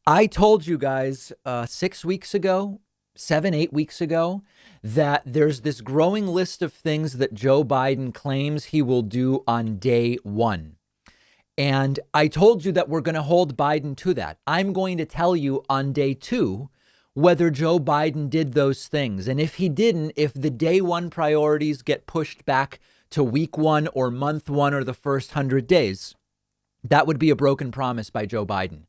I told you guys 6 weeks ago, 7, 8 weeks ago, that there's this growing list of things that Joe Biden claims he will do on day one. And I told you that we're going to hold Biden to that. I'm going to tell you on day two whether Joe Biden did those things. And if he didn't, if the day one priorities get pushed back to week one or month one or the first 100 days, that would be a broken promise by Joe Biden.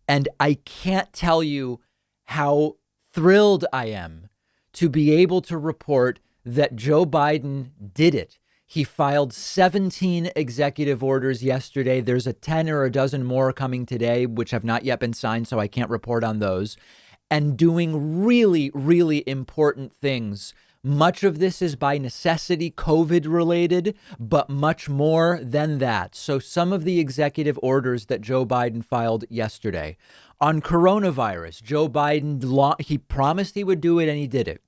And I can't tell you how thrilled I am to be able to report that Joe Biden did it. He filed 17 executive orders yesterday. There's a 10 or a dozen more coming today, which have not yet been signed, so I can't report on those. And doing really, really important things. Much of this is by necessity COVID related, but much more than that. So some of the executive orders that Joe Biden filed yesterday on coronavirus, Joe Biden, he promised he would do it and he did it.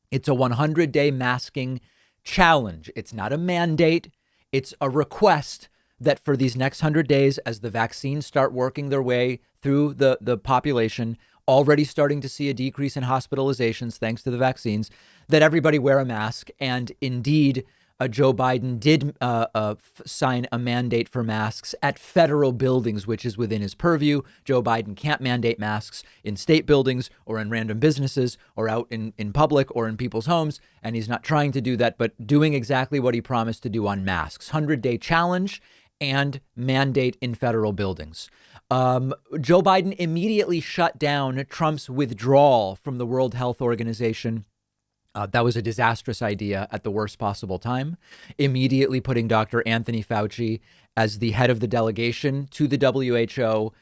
It's a 100-day masking challenge. It's not a mandate. It's a request that for these next 100 days, as the vaccines start working their way through the population, already starting to see a decrease in hospitalizations thanks to the vaccines, that everybody wear a mask. And indeed, Joe Biden did sign a mandate for masks at federal buildings, which is within his purview. Joe Biden can't mandate masks in state buildings or in random businesses or out in public or in people's homes. And he's not trying to do that, but doing exactly what he promised to do on masks. 100-day challenge and mandate in federal buildings. Joe Biden immediately shut down Trump's withdrawal from the World Health Organization. That was a disastrous idea at the worst possible time. Immediately putting Dr. Anthony Fauci as the head of the delegation to the WHO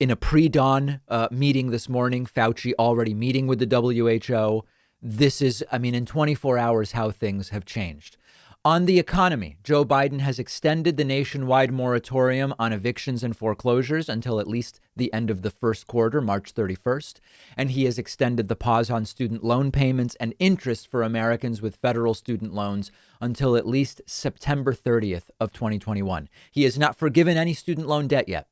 in a pre-dawn meeting this morning. Fauci already meeting with the WHO. This is, in 24 hours, how things have changed. On the economy, Joe Biden has extended the nationwide moratorium on evictions and foreclosures until at least the end of the first quarter, March 31st. And he has extended the pause on student loan payments and interest for Americans with federal student loans until at least September 30th of 2021. He has not forgiven any student loan debt yet.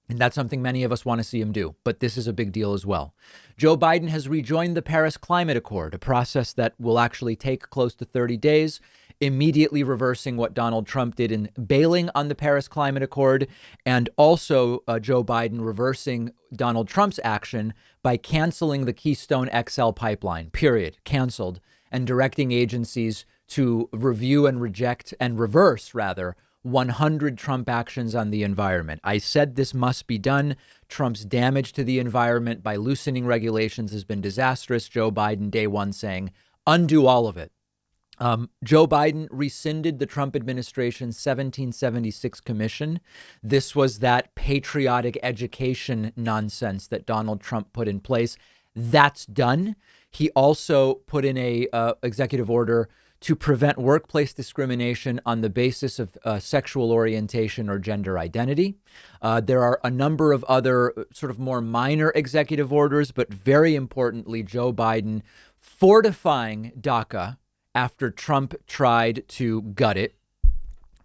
And that's something many of us want to see him do. But this is a big deal as well. Joe Biden has rejoined the Paris Climate Accord, a process that will actually take close to 30 days, immediately reversing what Donald Trump did in bailing on the Paris Climate Accord, and also Joe Biden reversing Donald Trump's action by canceling the Keystone XL pipeline, period, canceled, and directing agencies to review and reject and reverse, rather, 100 Trump actions on the environment. I said this must be done. Trump's damage to the environment by loosening regulations has been disastrous. Joe Biden, day one, saying, undo all of it. Joe Biden rescinded the Trump administration's 1776 commission. This was that patriotic education nonsense that Donald Trump put in place. That's done. He also put in a executive order to prevent workplace discrimination on the basis of sexual orientation or gender identity. There are a number of other sort of more minor executive orders, but very importantly, Joe Biden fortifying DACA after Trump tried to gut it,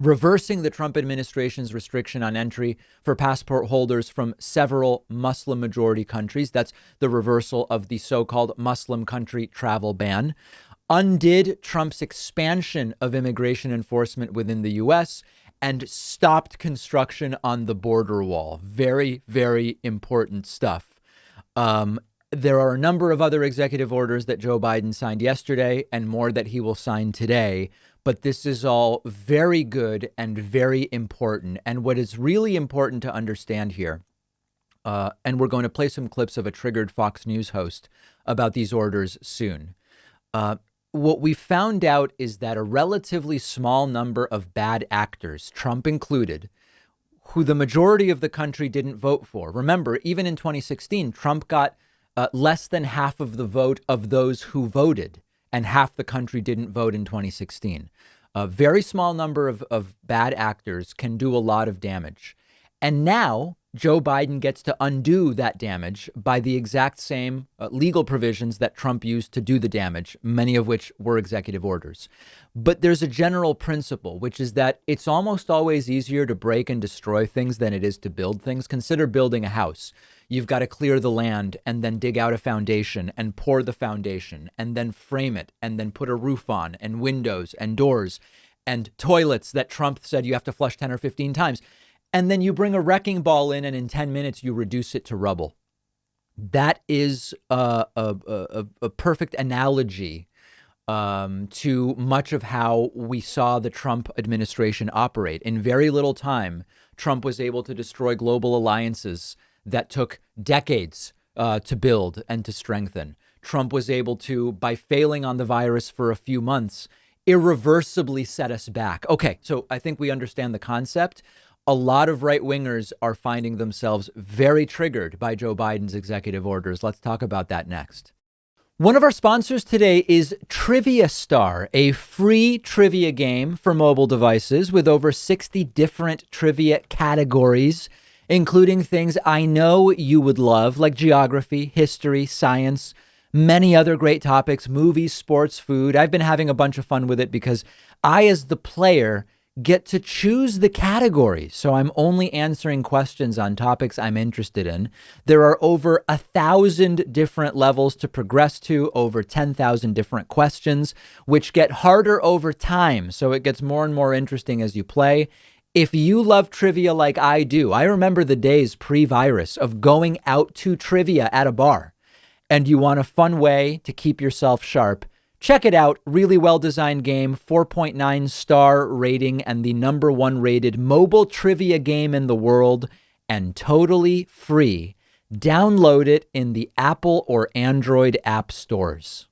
reversing the Trump administration's restriction on entry for passport holders from several Muslim majority countries. That's the reversal of the so-called Muslim country travel ban. Undid Trump's expansion of immigration enforcement within the U.S. and stopped construction on the border wall. Very, very important stuff. There are a number of other executive orders that Joe Biden signed yesterday and more that he will sign today. But this is all very good and very important. And what is really important to understand here, and we're going to play some clips of a triggered Fox News host about these orders soon. What we found out is that a relatively small number of bad actors, Trump included, who the majority of the country didn't vote for. Remember, even in 2016, Trump got less than half of the vote of those who voted, and half the country didn't vote in 2016. A very small number of bad actors can do a lot of damage. And now Joe Biden gets to undo that damage by the exact same legal provisions that Trump used to do the damage, many of which were executive orders. But there's a general principle, which is that it's almost always easier to break and destroy things than it is to build things. Consider building a house. You've got to clear the land and then dig out a foundation and pour the foundation and then frame it and then put a roof on and windows and doors and toilets that Trump said you have to flush 10 or 15 times. And then you bring a wrecking ball in and in 10 minutes, you reduce it to rubble. That is a perfect analogy to much of how we saw the Trump administration operate. In very little time, Trump was able to destroy global alliances that took decades to build and to strengthen. Trump was able to, by failing on the virus for a few months, irreversibly set us back. Okay, so I think we understand the concept. A lot of right wingers are finding themselves very triggered by Joe Biden's executive orders. Let's talk about that next. One of our sponsors today is Trivia Star, a free trivia game for mobile devices with over 60 different trivia categories, including things I know you would love, like geography, history, science, many other great topics, movies, sports, food. I've been having a bunch of fun with it because I, as the player, get to choose the category. So I'm only answering questions on topics I'm interested in. There are over 1,000 different levels to progress to, over 10,000 different questions, which get harder over time. So it gets more and more interesting as you play. If you love trivia like I do, I remember the days pre-virus of going out to trivia at a bar, and you want a fun way to keep yourself sharp. Check it out. Really well-designed game, 4.9 star rating, and the #1 rated mobile trivia game in the world, and totally free. Download it in the Apple or Android app stores.